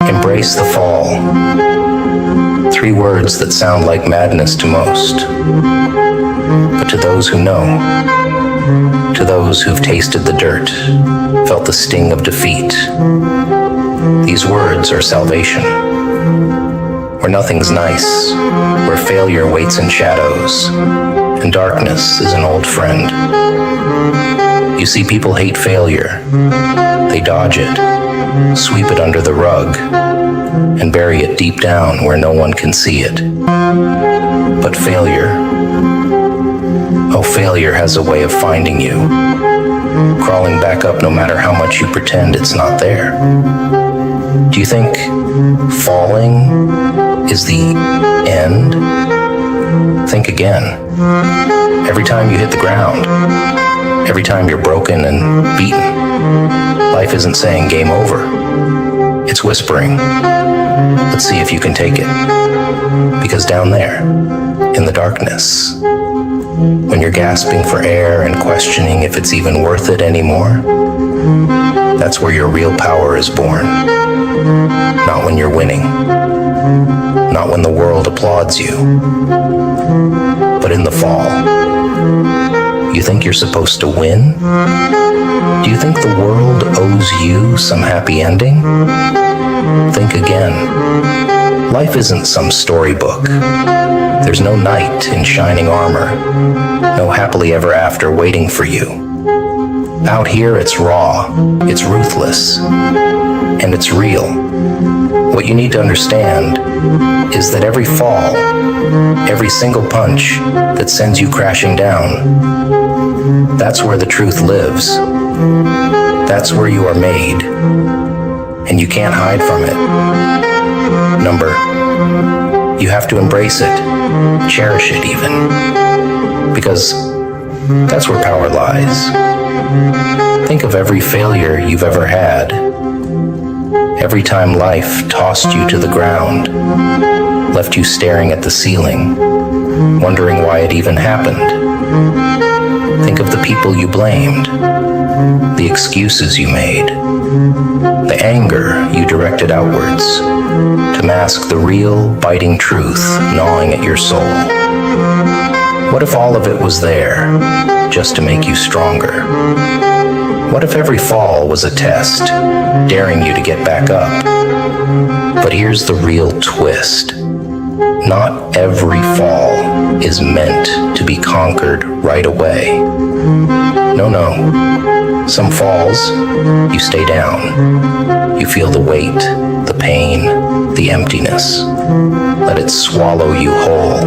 Embrace the fall. 3 words that sound like madness to most. But to those who know, to those who've tasted the dirt, felt the sting of defeat, these words are salvation. Where nothing's nice, where failure waits in shadows, and darkness is an old friend. You see, people hate failure. They dodge it, sweep it under the rug, and bury it deep down where no one can see it. But failure, oh, failure has a way of finding you, crawling back up no matter how much you pretend it's not there. Do you think falling is the end? Think again. Every time you hit the ground, every time you're broken and beaten, life isn't saying game over. It's whispering, let's see if you can take it. Because down there, in the darkness, when you're gasping for air and questioning if it's even worth it anymore, that's where your real power is born. Not when you're winning, not when the world applauds you, but in the fall. You think you're supposed to win? Do you think the world owes you some happy ending? Think again. Life isn't some storybook. There's no knight in shining armor, no happily ever after waiting for you. Out here it's raw, it's ruthless, and it's real. What you need to understand is that every fall, every single punch that sends you crashing down, that's where the truth lives. That's where you are made, and you can't hide from it. Number, you have to embrace it, cherish it even, because that's where power lies. Think of every failure you've ever had, every time life tossed you to the ground, left you staring at the ceiling, wondering why it even happened. Think of the people you blamed, the excuses you made, the anger you directed outwards to mask the real, biting truth gnawing at your soul. What if all of it was there, just to make you stronger? What if every fall was a test, daring you to get back up? But here's the real twist. Not every fall is meant to be conquered right away. No. Some falls, you stay down. You feel the weight, the pain, the emptiness. Let it swallow you whole.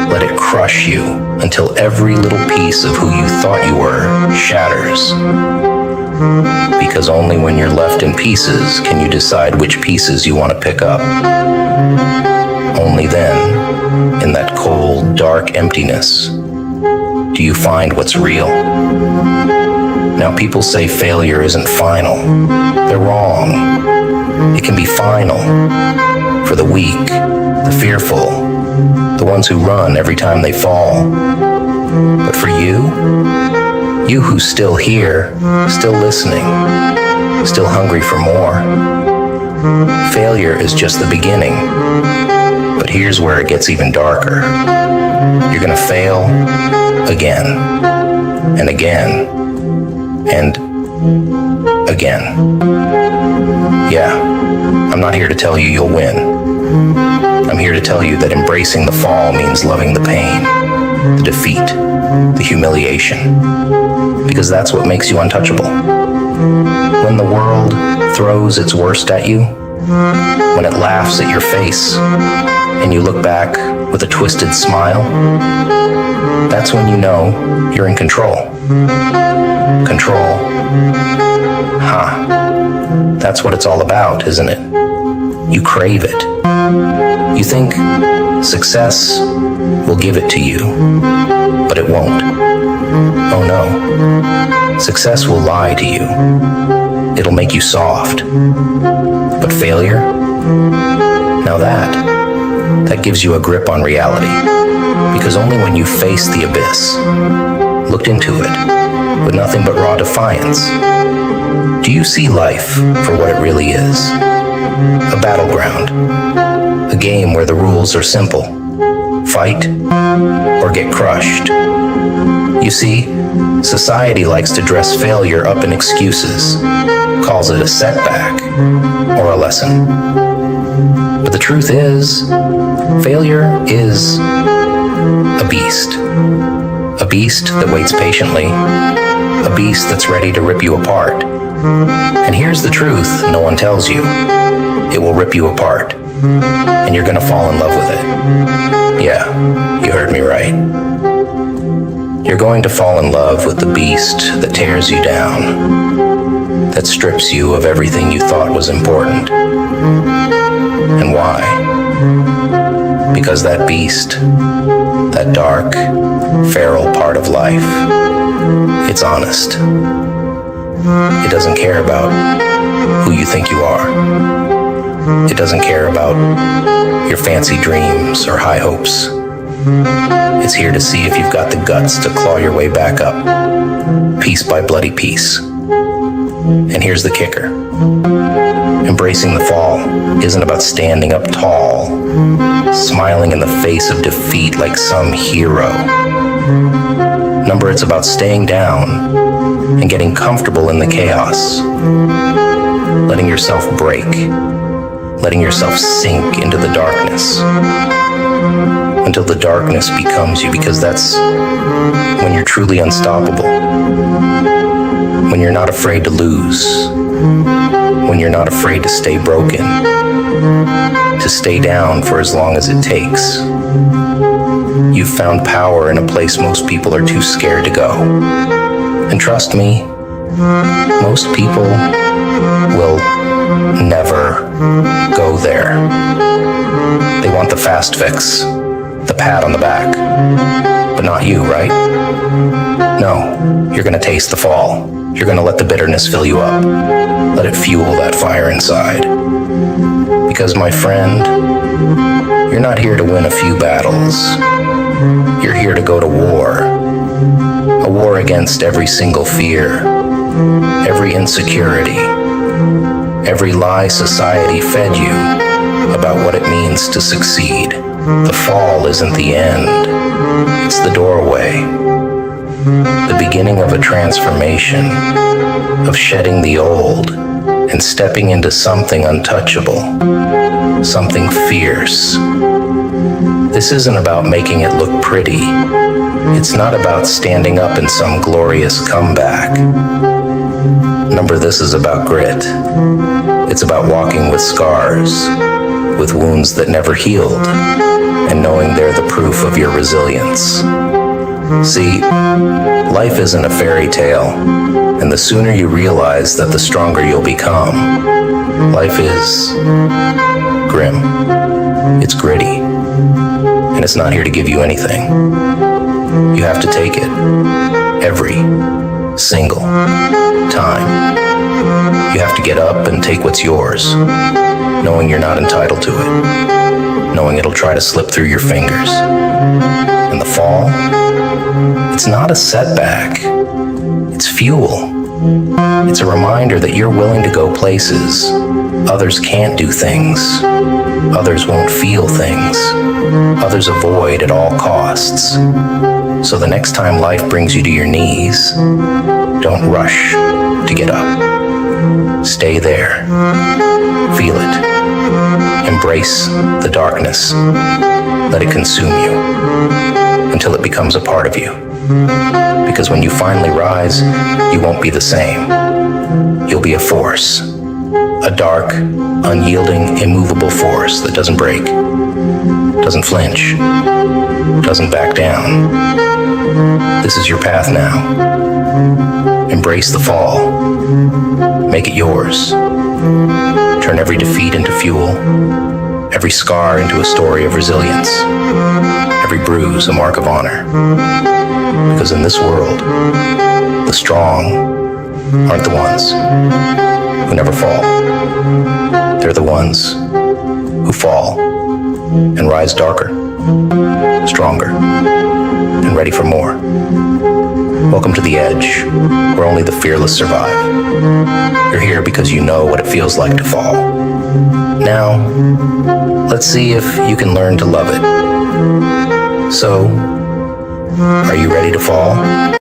Let it crush you until every little piece of who you thought you were shatters. Because only when you're left in pieces can you decide which pieces you want to pick up. Only then, in that cold, dark emptiness, do you find what's real. Now, people say failure isn't final. They're wrong. It can be final for the weak, the fearful, the ones who run every time they fall. But for you who's still here, still listening, still hungry for more, failure is just the beginning. But here's where it gets even darker. You're gonna fail again, and again, and again. Yeah, I'm not here to tell you you'll win. I'm here to tell you that embracing the fall means loving the pain, the defeat, the humiliation, because that's what makes you untouchable. When the world throws its worst at you, when it laughs at your face, and you look back with a twisted smile, that's when you know you're in control. Control. That's what it's all about, isn't it? You crave it. You think success will give it to you, but it won't. Oh no. Success will lie to you. It'll make you soft. But failure? Now that gives you a grip on reality. Because only when you face the abyss, looked into it, with nothing but raw defiance, do you see life for what it really is. a battleground, a game where the rules are simple. Fight or get crushed. You see, society likes to dress failure up in excuses, calls it a setback or a lesson. But the truth is, failure is a beast that waits patiently, a beast that's ready to rip you apart. And here's the truth no one tells you. It will rip you apart, and you're gonna fall in love with it. Yeah, you heard me right. You're going to fall in love with the beast that tears you down, that strips you of everything you thought was important. And why? Because that beast, that dark, feral part of life, it's honest. It doesn't care about who you think you are. It doesn't care about your fancy dreams or high hopes. It's here to see if you've got the guts to claw your way back up, piece by bloody piece. And here's the kicker. Embracing the fall isn't about standing up tall, smiling in the face of defeat like some hero. It's about staying down and getting comfortable in the chaos, letting yourself break, letting yourself sink into the darkness until the darkness becomes you, because that's when you're truly unstoppable, when you're not afraid to lose, when you're not afraid to stay broken, to stay down for as long as it takes. You've found power in a place most people are too scared to go. And trust me, most people will never go there. They want the fast fix, the pat on the back, but not you, right? No, you're gonna taste the fall. You're gonna let the bitterness fill you up. Let it fuel that fire inside. Because, my friend, you're not here to win a few battles. You're here to go to war. A war against every single fear, every insecurity, every lie society fed you about what it means to succeed. The fall isn't the end. It's the doorway. The beginning of a transformation, of shedding the old and stepping into something untouchable, something fierce. This isn't about making it look pretty. It's not about standing up in some glorious comeback. This is about grit. It's about walking with scars, with wounds that never healed, and knowing they're the proof of your resilience. See, life isn't a fairy tale, and the sooner you realize that, the stronger you'll become. Life is grim. It's gritty. And it's not here to give you anything. You have to take it every single time. You have to get up and take what's yours, knowing you're not entitled to it, knowing it'll try to slip through your fingers. And the fall, it's not a setback, it's fuel. It's a reminder that you're willing to go places others can't do things, others won't feel things, others avoid at all costs. So the next time life brings you to your knees, don't rush to get up. Stay there. Feel it. Embrace the darkness. Let it consume you until it becomes a part of you. Because when you finally rise, you won't be the same. You'll be a force. A dark, unyielding, immovable force that doesn't break, doesn't flinch, doesn't back down. This is your path now. Embrace the fall. Make it yours. Turn every defeat into fuel, every scar into a story of resilience, every bruise a mark of honor. Because in this world, the strong aren't the ones who never fall. They're the ones who fall and rise darker, stronger, and ready for more. Welcome to the edge, where only the fearless survive. You're here because you know what it feels like to fall. Now, let's see if you can learn to love it. So, are you ready to fall?